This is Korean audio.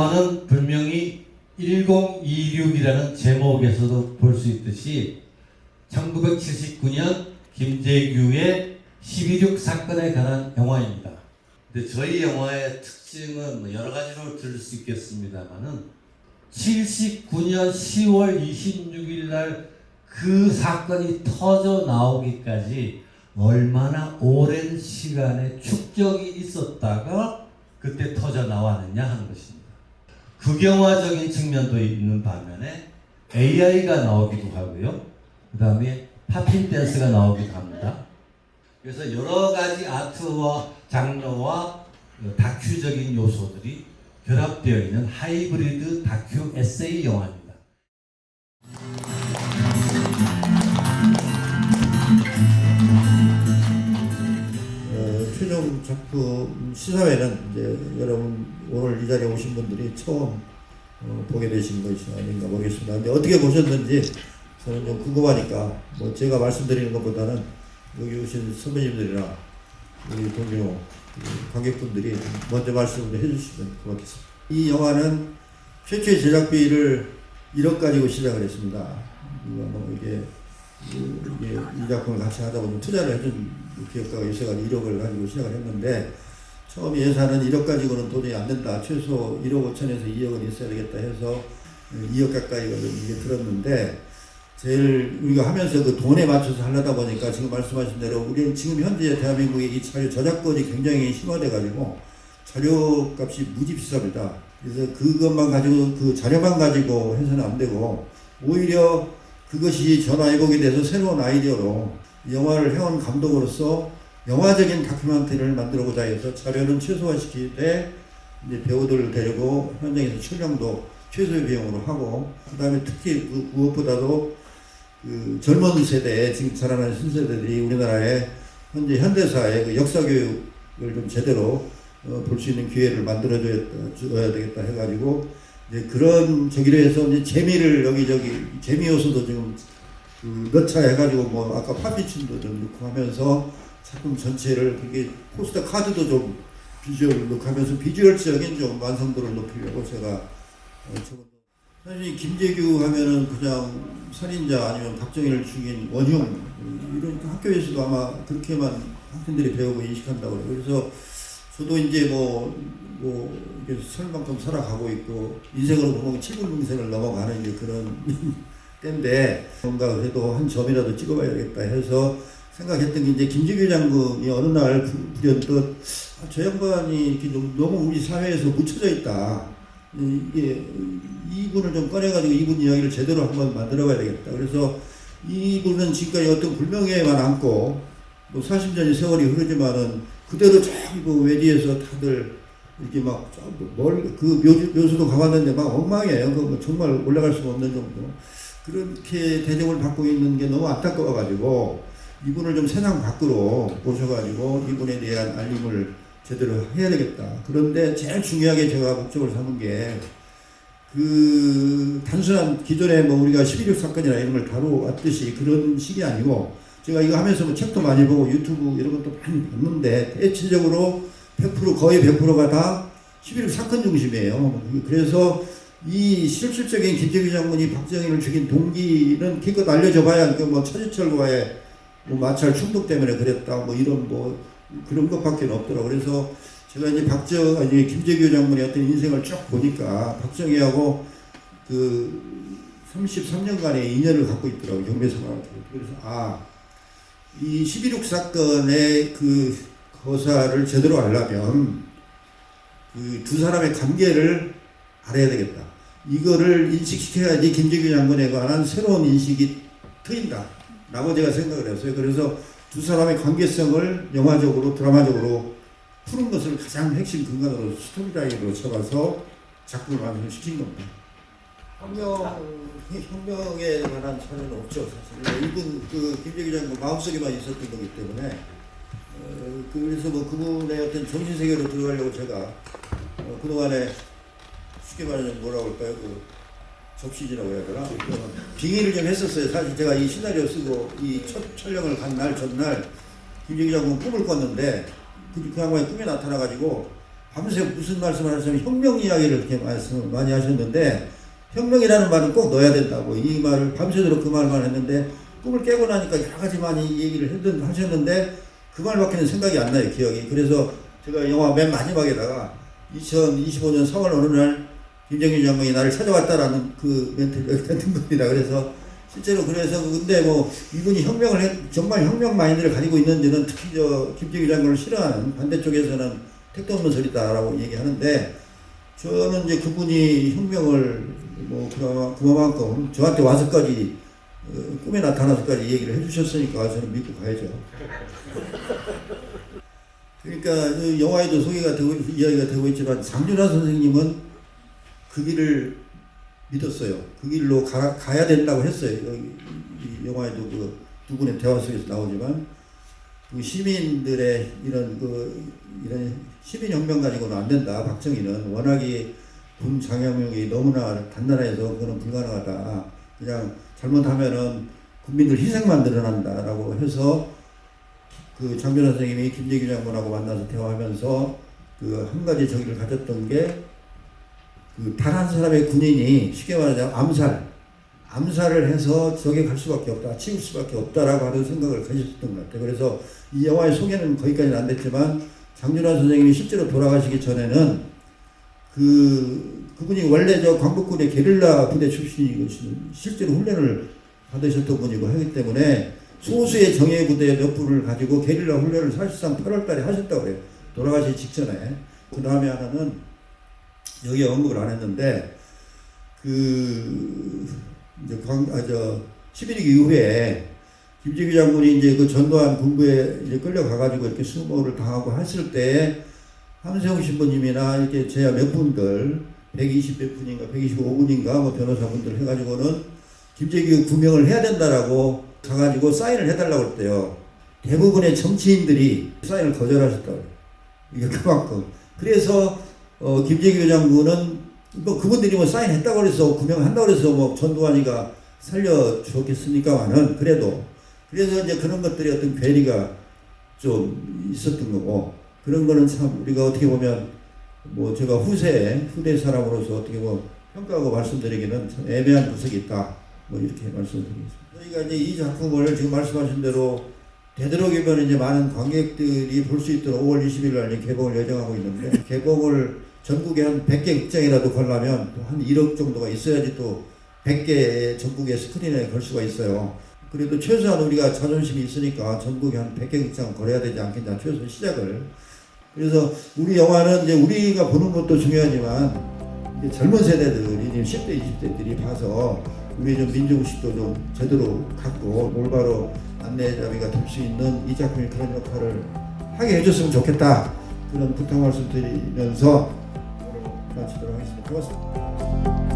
영화는 분명히 1026이라는 제목에서도 볼 수 있듯이 1979년 김재규의 12.6 사건에 관한 영화입니다. 근데 저희 영화의 특징은 여러 가지로 들을 수 있겠습니다만은 79년 10월 26일 날 그 사건이 터져 나오기까지 얼마나 오랜 시간의 축적이 있었다가 그때 터져 나왔느냐 하는 것입니다. 극영화적인 측면도 있는 반면에 AI가 나오기도 하고요. 그 다음에 팝핀 댄스가 나오기도 합니다. 그래서 여러 가지 아트와 장르와 다큐적인 요소들이 결합되어 있는 하이브리드 다큐 에세이 영화입니다. 최종 작품 시사회는 이제 여러분 오늘 이 자리에 오신 분들이 처음 보게 되신 것이 아닌가 모르겠습니다. 근데 어떻게 보셨는지 저는 좀 궁금하니까 뭐 제가 말씀드리는 것보다는 여기 오신 선배님들이나 우리 동료 관객분들이 먼저 말씀을 해주시면 고맙겠습니다. 이 영화는 최초의 제작비를 1억 가지고 시작을 했습니다. 이게 이 작품을 같이 하다 보니 투자를 해준 기업가가 있어가지고 1억을 가지고 시작을 했는데 처음 예산은 1억 가지고는 도저히 안 된다. 최소 1억 5천에서 2억은 있어야 되겠다 해서 2억 가까이가 이게 들었는데 제일 우리가 하면서 그 돈에 맞춰서 하려다 보니까 지금 말씀하신 대로 우리는 지금 현재 대한민국의 이 자료 저작권이 굉장히 심화돼가지고 자료값이 무지 비쌉니다. 그래서 그것만 가지고 그 자료만 가지고 해서는 안 되고 오히려 그것이 전화위복이 돼서 새로운 아이디어로 영화를 해온 감독으로서 영화적인 다큐멘터리를 만들고자 해서 자료는 최소화시키되 이제 배우들을 데리고 현장에서 촬영도 최소의 비용으로 하고 그 다음에 특히 무엇보다도 그 젊은 세대 지금 자라나는 신세대들이 우리나라의 현재 현대사의 그 역사 교육을 좀 제대로 볼 수 있는 기회를 만들어줘야 되겠다 해가지고 이제 그런 저기로 해서 이제 재미를 여기저기 재미 요소도 지금 넣자 해가지고 뭐 아까 팝피춤도 좀 넣고 하면서 작품 전체를 그게 포스터 카드도 좀 비주얼을 넣고 하면서 비주얼적인 좀 완성도를 높이려고 제가 사실 김재규 하면은 그냥 살인자 아니면 박정희를 죽인 원흉 이런 학교에서도 아마 그렇게만 학생들이 배우고 인식한다고 해요. 그래서 저도 이제 이렇게 살 만큼 살아가고 있고 인생으로 보면 7분 인생을 넘어가는 이제 그런 때인데 뭔가 그래도 한 점이라도 찍어봐야겠다 해서 생각했던 게 이제 김재규 장군이 어느 날 불현듯 저 양반이 이렇게 너무 우리 사회에서 묻혀져 있다. 이게 이분을 좀 꺼내가지고 이분 이야기를 제대로 한번 만들어봐야 되겠다. 그래서 이분은 지금까지 어떤 불명예만 안고 뭐 40년의 세월이 흐르지만은 그대로 저기 외지에서 다들 이렇게 그 묘수도 가봤는데 막 엉망이에요. 그 정말 올라갈 수가 없는 정도. 그렇게 대접을 받고 있는 게 너무 안타까워가지고 이분을 좀 세상 밖으로 모셔가지고 이분에 대한 알림을 제대로 해야 되겠다. 그런데 제일 중요하게 제가 목적을 삼은 게 그 단순한 기존에 뭐 우리가 12.6 사건이나 이런 걸 다루었듯이 그런 식이 아니고 제가 이거 하면서 뭐 책도 많이 보고 유튜브 이런 것도 많이 봤는데 대체적으로 100% 거의 100%가 다 11.6 사건 중심이에요. 그래서 이 실질적인 김재규 장군이 박정희를 죽인 동기는 기껏 알려져 봐야 뭐 차지철과의 뭐 마찰 충돌 때문에 그랬다 뭐 이런 뭐 그런 것밖에 없더라고. 그래서 제가 이제 김재규 장군의 어떤 인생을 쭉 보니까 박정희하고 그 33년간의 인연을 갖고 있더라고 경매사관한테. 그래서 이 12.6 사건의 그 거사를 제대로 알려면 그 두 사람의 관계를 알아야 되겠다. 이거를 인식시켜야지 김재규 장군에 관한 새로운 인식이 트인다 라고 제가 생각을 했어요. 그래서 두 사람의 관계성을 영화적으로 드라마적으로 푸는 것을 가장 핵심 근간으로 스토리라인으로 잡아서 작품을 완성시킨 겁니다. 혁명에 관한 사례는 없죠. 사실 이분 그 김재규 장군 마음속에만 있었던 거기 때문에 그래서 뭐 그분의 어떤 정신세계로 들어가려고 제가 그동안에 쉽게 말하면 뭐라고 할까요? 그 접시지라고 해야 되나? 빙의를 좀 했었어요. 사실 제가 이 시나리오 쓰고 이 첫 촬영을 간 날 전날 김재규 장군 꿈을 꿨는데 그 양반이 꿈에 나타나가지고 밤새 무슨 말씀을 하시냐면 혁명 이야기를 이렇게 말씀을 많이 하셨는데 혁명이라는 말은 꼭 넣어야 된다고 이 말을 밤새도록 그 말만 했는데 꿈을 깨고 나니까 여러 가지 많이 얘기를 하셨는데 그 말밖에는 생각이 안 나요, 기억이. 그래서 제가 영화 맨 마지막에다가 2025년 3월 어느 날 김정일 장관이 나를 찾아왔다라는 그 멘트를 여기다 든 겁니다. 그래서 실제로 그래서 근데 뭐 이분이 정말 혁명 마인드를 가지고 있는지는 특히 김정일 장관을 싫어하는 반대쪽에서는 택도 없는 소리다라고 얘기하는데 저는 이제 그분이 혁명을 뭐 그만큼 저한테 와서까지 꿈에 나타나서까지 얘기를 해주셨으니까 저는 믿고 가야죠. 그러니까 그 영화에도 소개가 되고 이야기가 되고 있지만 장준하 선생님은 그 길을 믿었어요. 그 길로 가야 된다고 했어요. 이 영화에도 그 두 분의 대화 속에서 나오지만 그 시민들의 이런 시민 혁명 가지고는 안 된다. 박정희는 워낙에 군 장악력이 너무나 단단해서 그거는 불가능하다. 그냥 잘못하면은 국민들 희생만 늘어난다라고 해서 그 장준하 선생님이 김재규 장관하고 만나서 대화하면서 그 한 가지 저기를 가졌던 게 그 단 한 사람의 군인이 쉽게 말하자면 암살을 해서 저게 갈 수밖에 없다, 치울 수밖에 없다라고 하는 생각을 가졌던 것 같아요. 그래서 이 영화의 소개는 거기까지는 안 됐지만 장준하 선생님이 실제로 돌아가시기 전에는 그분이 원래 저 광복군의 게릴라 부대 출신이고 실제로 훈련을 받으셨던 분이고 하기 때문에 소수의 정예 부대 몇 분을 가지고 게릴라 훈련을 사실상 8월 달에 하셨다고 해요. 돌아가시기 직전에. 그 다음에 하나는 여기 언급을 안 했는데 이제 11.2 이후에 김재규 장군이 이제 그 전두환 군부에 이제 끌려가가지고 이렇게 수모를 당하고 했을 때 함세웅 신부님이나 이렇게 제야 몇 분들 120 몇 분인가 125분인가 뭐 변호사분들 해가지고는 김재규 구명을 해야 된다라고 가가지고 사인을 해달라고 그랬대요. 대부분의 정치인들이 사인을 거절하셨다고. 이게 그만큼. 그래서 김재규 장군은 뭐 그분들이 뭐 사인했다고 그래서 구명한다고 그래서 뭐 전두환이가 살려주었겠습니까만은 그래도 그래서 이제 그런 것들이 어떤 괴리가 좀 있었던 거고 그런 거는 참 우리가 어떻게 보면 뭐 제가 후대 사람으로서 어떻게 뭐 평가하고 말씀드리기는 참 애매한 구석이 있다 뭐 이렇게 말씀드리겠습니다. 저희가 이제 이 작품을 지금 말씀하신 대로 되도록이면 이제 많은 관객들이 볼 수 있도록 5월 20일 날 개봉을 예정하고 있는데 개봉을 전국에 한 100개 극장이라도 걸려면 한 1억 정도가 있어야지 또 100개 전국의 스크린에 걸 수가 있어요. 그래도 최소한 우리가 자존심이 있으니까 전국에 한 100개 극장 걸어야 되지 않겠냐, 최소한 시작을. 그래서 우리 영화는 이제 우리가 보는 것도 중요하지만 이제 젊은 세대들이 10대, 20대들이 봐서 우리 좀 민족의식도 좀 제대로 갖고 올바로 안내자비가 될 수 있는 이 작품이 그런 역할을 하게 해줬으면 좋겠다. 그런 부탁 말씀드리면서 마치도록 하겠습니다. 고맙습니다.